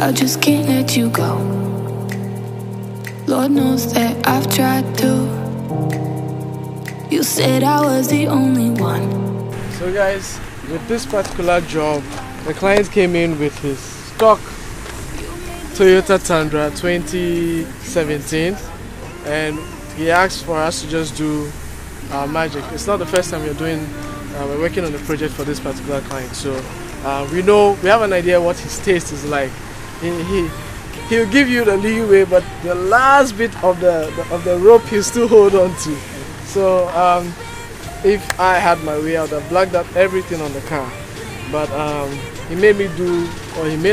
I just can't let you go. Lord knows that I've tried to. You said I was the only one. So guys, with this particular job, the client came in with his stock Toyota Tundra 2017 and he asked for us to just do magic. It's not the first time we're working on the project for this particular client, so we have an idea what his taste is like. He'll give you the leeway, but the last bit of the rope he'll still hold on to. So if I had my way, I would have blacked out everything on the car, but he made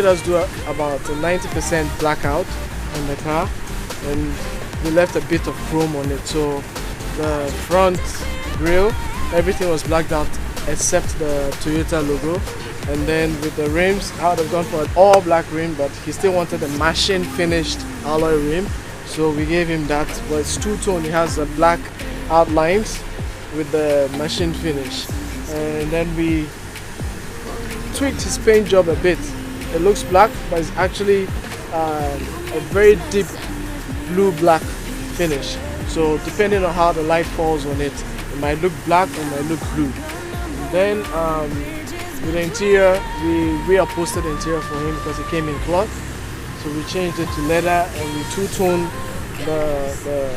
us do about a 90% blackout on the car, and we left a bit of chrome on it. So the front grille, everything was blacked out except the Toyota logo. And then with the rims, I would have gone for an all black rim, but he still wanted a machine finished alloy rim, so we gave him that. But it's two-tone, it has the black outlines with the machine finish. And then we tweaked his paint job a bit. It looks black, but it's actually a very deep blue-black finish. So depending on how the light falls on it, it might look black or it might look blue. Then with the interior, we reupholstered the interior for him because it came in cloth. So we changed it to leather and we two-toned the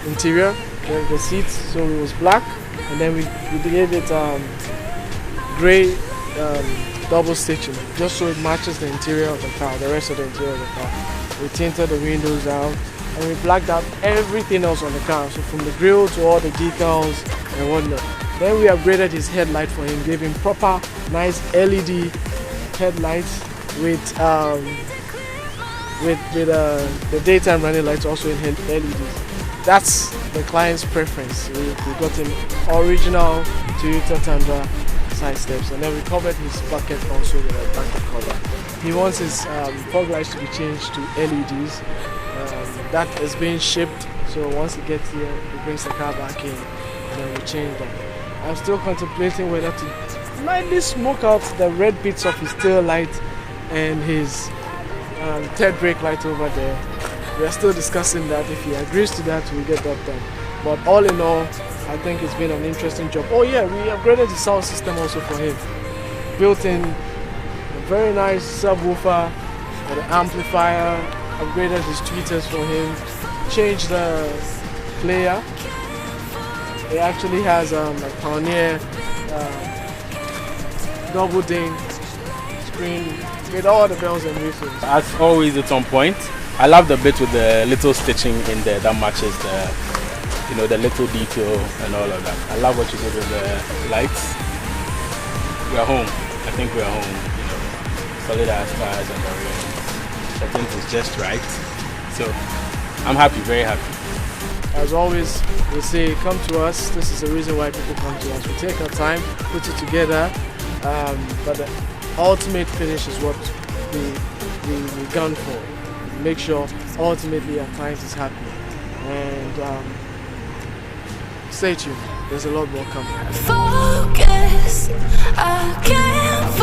interior, the seats, so it was black. And then we gave it grey double stitching, just so it matches the interior of the car, the rest of the interior of the car. We tinted the windows out and we blacked out everything else on the car, so from the grille to all the decals and whatnot. Then we upgraded his headlight for him, gave him proper nice LED headlights with the daytime running lights also in LEDs. That's the client's preference. We got him original Toyota Tundra side steps, and then we covered his bucket also with a bucket cover. He wants his fog lights to be changed to LEDs. That is being shipped, so once he gets here, he brings the car back in and then we change that. I'm still contemplating whether to slightly smoke out the red bits of his tail light and his third brake light over there. We are still discussing that. If he agrees to that, we'll get that done. But all in all, I think it's been an interesting job. Oh yeah, we upgraded the sound system also for him. Built in a very nice subwoofer for the amplifier, upgraded his tweeters for him, changed the player. It actually has a Pioneer double ding screen with all the bells and whistles. As always, it's on point. I love the bit with the little stitching in there that matches the little detail and all of that. I love what you did with the lights. We're home. I think we're home. Solid ass tires and the rims. I think it's just right. So I'm happy, very happy. As always, we say come to us. This is the reason why people come to us. We take our time, put it together, but the ultimate finish is what we gun for. Make sure ultimately our client is happy. And stay tuned. There's a lot more coming. Focus, I can't